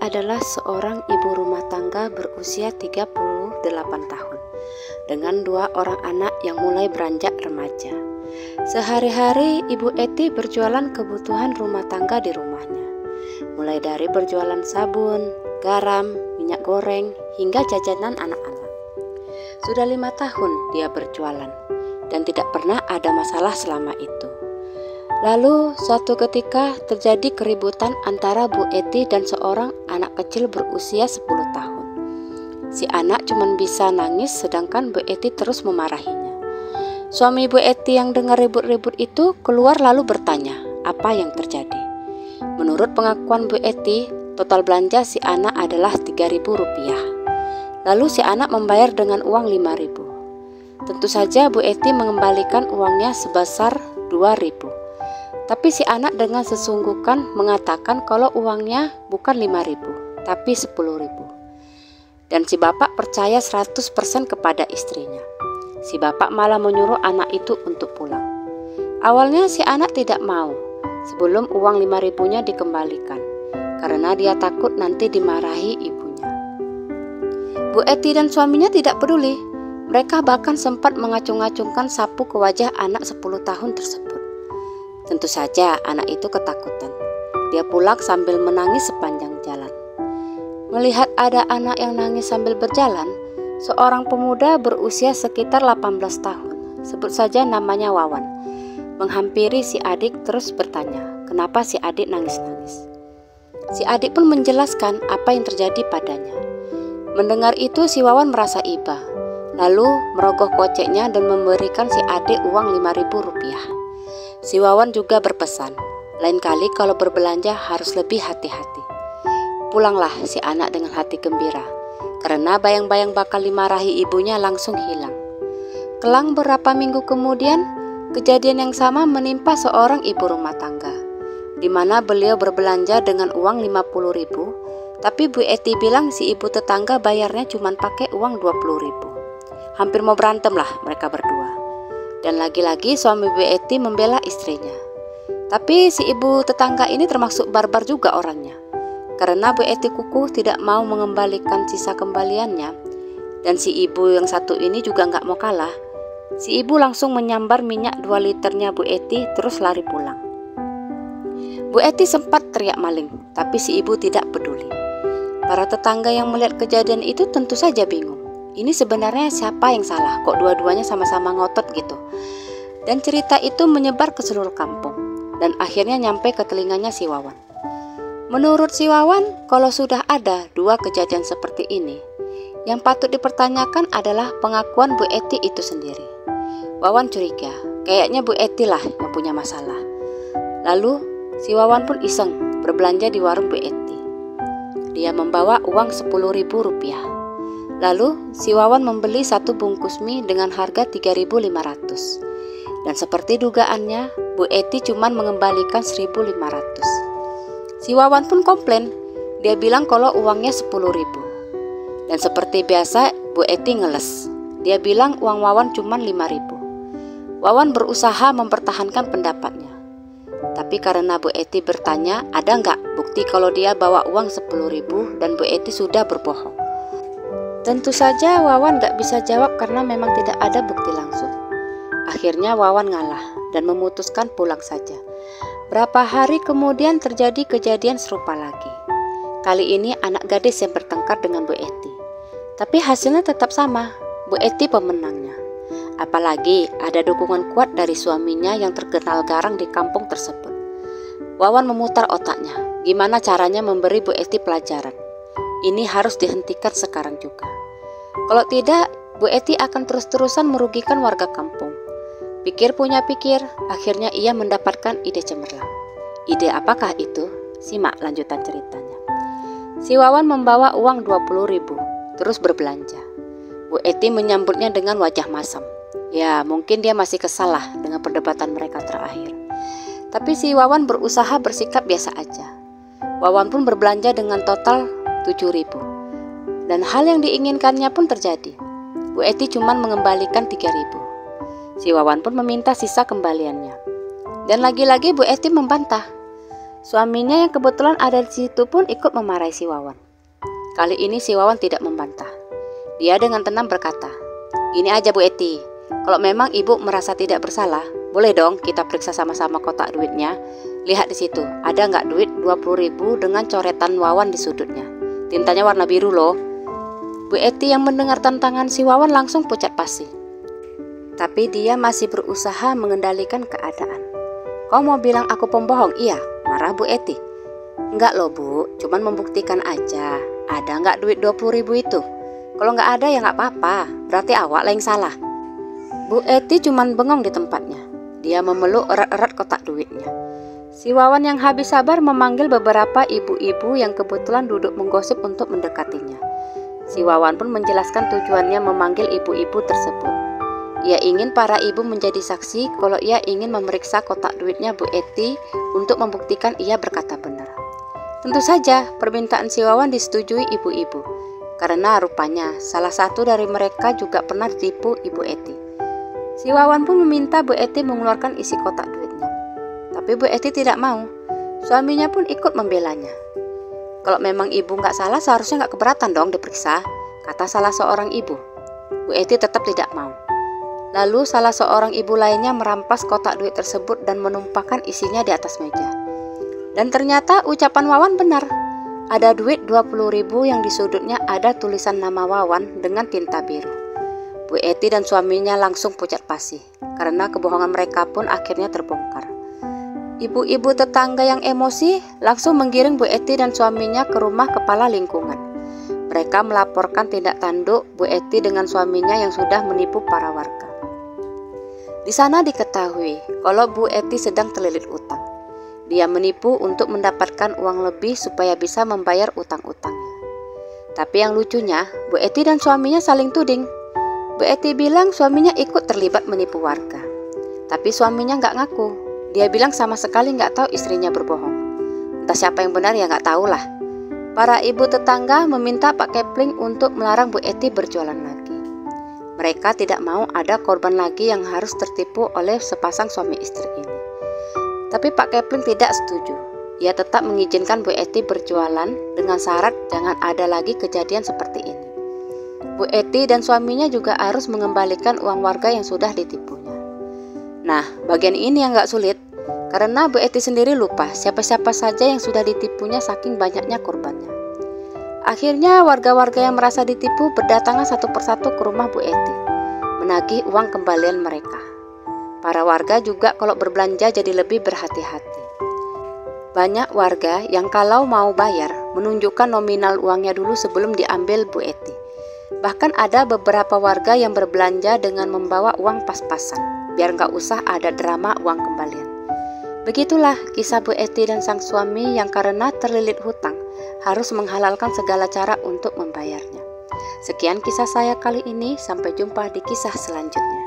adalah seorang ibu rumah tangga berusia 38 tahun dengan 2 orang anak yang mulai beranjak remaja. Sehari-hari Ibu Eti berjualan kebutuhan rumah tangga di rumahnya, mulai dari berjualan sabun, garam, minyak goreng, hingga jajanan anak-anak. Sudah 5 tahun dia berjualan dan tidak pernah ada masalah selama itu. Lalu suatu ketika terjadi keributan antara Bu Eti dan seorang anak kecil berusia 10 tahun. Si anak cuma bisa nangis sedangkan Bu Eti terus memarahinya. Suami Bu Eti yang dengar ribut-ribut itu keluar lalu bertanya apa yang terjadi. Menurut pengakuan Bu Eti, total belanja si anak adalah Rp3.000. Lalu si anak membayar dengan uang Rp5.000. Tentu saja Bu Eti mengembalikan uangnya sebesar Rp2.000. Tapi si anak dengan sesungguhkan mengatakan kalau uangnya bukan Rp5.000, tapi Rp10.000. Dan si bapak percaya 100% kepada istrinya. Si bapak malah menyuruh anak itu untuk pulang. Awalnya si anak tidak mau sebelum uang Rp5.000-nya dikembalikan, karena dia takut nanti dimarahi ibunya. Bu Eti dan suaminya tidak peduli. Mereka bahkan sempat mengacung-acungkan sapu ke wajah anak 10 tahun tersebut. Tentu saja anak itu ketakutan. Dia pulang sambil menangis sepanjang jalan. Melihat ada anak yang nangis sambil berjalan, seorang pemuda berusia sekitar 18 tahun, sebut saja namanya Wawan, menghampiri si adik terus bertanya, kenapa si adik nangis-nangis. Si adik pun menjelaskan apa yang terjadi padanya. Mendengar itu si Wawan merasa iba, lalu merogoh koceknya dan memberikan si adik uang Rp5.000. Si Wawan juga berpesan, lain kali kalau berbelanja harus lebih hati-hati. Pulanglah si anak dengan hati gembira, karena bayang-bayang bakal dimarahi ibunya langsung hilang. Kelang beberapa minggu kemudian, kejadian yang sama menimpa seorang ibu rumah tangga, di mana beliau berbelanja dengan uang Rp50.000, tapi Bu Eti bilang si ibu tetangga bayarnya cuma pakai uang Rp20.000. Hampir mau berantem lah mereka berdua. Dan lagi-lagi suami Bu Eti membela istrinya. Tapi si ibu tetangga ini termasuk barbar juga orangnya. Karena Bu Eti kukuh tidak mau mengembalikan sisa kembaliannya, dan si ibu yang satu ini juga nggak mau kalah. Si ibu langsung menyambar minyak 2 liternya Bu Eti terus lari pulang. Bu Eti sempat teriak maling, tapi si ibu tidak peduli. Para tetangga yang melihat kejadian itu tentu saja bingung. Ini sebenarnya siapa yang salah? Kok dua-duanya sama-sama ngotot gitu? Dan cerita itu menyebar ke seluruh kampung dan akhirnya nyampe ke telinganya si Wawan. Menurut si Wawan, kalau sudah ada 2 kejadian seperti ini, yang patut dipertanyakan adalah pengakuan Bu Eti itu sendiri. Wawan curiga, kayaknya Bu Eti lah yang punya masalah. Lalu si Wawan pun iseng berbelanja di warung Bu Eti. Dia membawa uang Rp10.000. Lalu si Wawan membeli 1 bungkus mie dengan harga Rp3.500. Dan seperti dugaannya, Bu Eti cuma mengembalikan Rp1.500. Si Wawan pun komplain, dia bilang kalau uangnya Rp10.000. Dan seperti biasa Bu Eti ngeles, dia bilang uang Wawan cuma Rp5.000. Wawan berusaha mempertahankan pendapatnya. Tapi karena Bu Eti bertanya ada nggak bukti kalau dia bawa uang Rp10.000 dan Bu Eti sudah berbohong. Tentu saja Wawan gak bisa jawab karena memang tidak ada bukti langsung. Akhirnya Wawan ngalah dan memutuskan pulang saja. Berapa hari kemudian terjadi kejadian serupa lagi. Kali ini anak gadis yang bertengkar dengan Bu Eti. Tapi hasilnya tetap sama, Bu Eti pemenangnya. Apalagi ada dukungan kuat dari suaminya yang terkenal garang di kampung tersebut. Wawan memutar otaknya, gimana caranya memberi Bu Eti pelajaran. Ini harus dihentikan sekarang juga. Kalau tidak, Bu Eti akan terus-terusan merugikan warga kampung. Pikir punya pikir, akhirnya ia mendapatkan ide cemerlang. Ide apakah itu? Simak lanjutan ceritanya. Si Wawan membawa uang Rp20.000, terus berbelanja. Bu Eti menyambutnya dengan wajah masam. Ya, mungkin dia masih kesal lah dengan perdebatan mereka terakhir. Tapi si Wawan berusaha bersikap biasa aja. Wawan pun berbelanja dengan total Rp7.000. Dan hal yang diinginkannya pun terjadi. Bu Eti cuma mengembalikan Rp3.000. Si Wawan pun meminta sisa kembaliannya. Dan lagi-lagi Bu Eti membantah. Suaminya yang kebetulan ada di situ pun ikut memarahi si Wawan. Kali ini si Wawan tidak membantah. Dia dengan tenang berkata, "Gini aja Bu Eti, kalau memang ibu merasa tidak bersalah, boleh dong kita periksa sama-sama kotak duitnya. Lihat di situ, ada nggak duit 20.000 dengan coretan Wawan di sudutnya. Tintanya warna biru loh." Bu Eti yang mendengar tantangan si Wawan langsung pucat pasi. Tapi dia masih berusaha mengendalikan keadaan. "Kau mau bilang aku pembohong?" "Iya," marah Bu Eti. "Enggak loh Bu, cuman membuktikan aja. Ada nggak duit 20.000 itu? Kalau nggak ada ya nggak apa-apa, berarti awak lah yang salah." Bu Eti cuman bengong di tempatnya. Dia memeluk erat-erat kotak duitnya. Si Wawan yang habis sabar memanggil beberapa ibu-ibu yang kebetulan duduk menggosip untuk mendekatinya. Si Wawan pun menjelaskan tujuannya memanggil ibu-ibu tersebut. Ia ingin para ibu menjadi saksi kalau ia ingin memeriksa kotak duitnya Bu Eti untuk membuktikan ia berkata benar. Tentu saja permintaan si Wawan disetujui ibu-ibu, karena rupanya salah satu dari mereka juga pernah ditipu Ibu Eti. Si Wawan pun meminta Bu Eti mengeluarkan isi kotak duitnya. Tapi Bu Eti tidak mau. Suaminya pun ikut membelanya. "Kalau memang ibu nggak salah, seharusnya nggak keberatan dong diperiksa," kata salah seorang ibu. Bu Eti tetap tidak mau. Lalu salah seorang ibu lainnya merampas kotak duit tersebut dan menumpahkan isinya di atas meja. Dan ternyata ucapan Wawan benar. Ada duit 20.000 yang di sudutnya ada tulisan nama Wawan dengan tinta biru. Bu Eti dan suaminya langsung pucat pasi, karena kebohongan mereka pun akhirnya terbongkar. Ibu-ibu tetangga yang emosi langsung menggiring Bu Eti dan suaminya ke rumah kepala lingkungan. Mereka melaporkan tindak tanduk Bu Eti dengan suaminya yang sudah menipu para warga. Di sana diketahui kalau Bu Eti sedang terlilit utang. Dia menipu untuk mendapatkan uang lebih supaya bisa membayar utang-utangnya. Tapi yang lucunya, Bu Eti dan suaminya saling tuding. Bu Eti bilang suaminya ikut terlibat menipu warga. Tapi suaminya nggak ngaku. Dia bilang sama sekali nggak tahu istrinya berbohong. Entah siapa yang benar ya nggak tahu lah. Para ibu tetangga meminta Pak Kepling untuk melarang Bu Eti berjualan lagi. Mereka tidak mau ada korban lagi yang harus tertipu oleh sepasang suami istri ini. Tapi Pak Kepling tidak setuju. Ia tetap mengizinkan Bu Eti berjualan dengan syarat jangan ada lagi kejadian seperti ini. Bu Eti dan suaminya juga harus mengembalikan uang warga yang sudah ditipunya. Nah, bagian ini yang gak sulit, karena Bu Eti sendiri lupa siapa-siapa saja yang sudah ditipunya saking banyaknya korbannya. Akhirnya warga-warga yang merasa ditipu berdatangan satu persatu ke rumah Bu Eti, menagih uang kembalian mereka. Para warga juga kalau berbelanja jadi lebih berhati-hati. Banyak warga yang kalau mau bayar menunjukkan nominal uangnya dulu sebelum diambil Bu Eti. Bahkan ada beberapa warga yang berbelanja dengan membawa uang pas-pasan, biar nggak usah ada drama uang kembalian. Begitulah kisah Bu Eti dan sang suami yang karena terlilit hutang harus menghalalkan segala cara untuk membayarnya. Sekian kisah saya kali ini, sampai jumpa di kisah selanjutnya.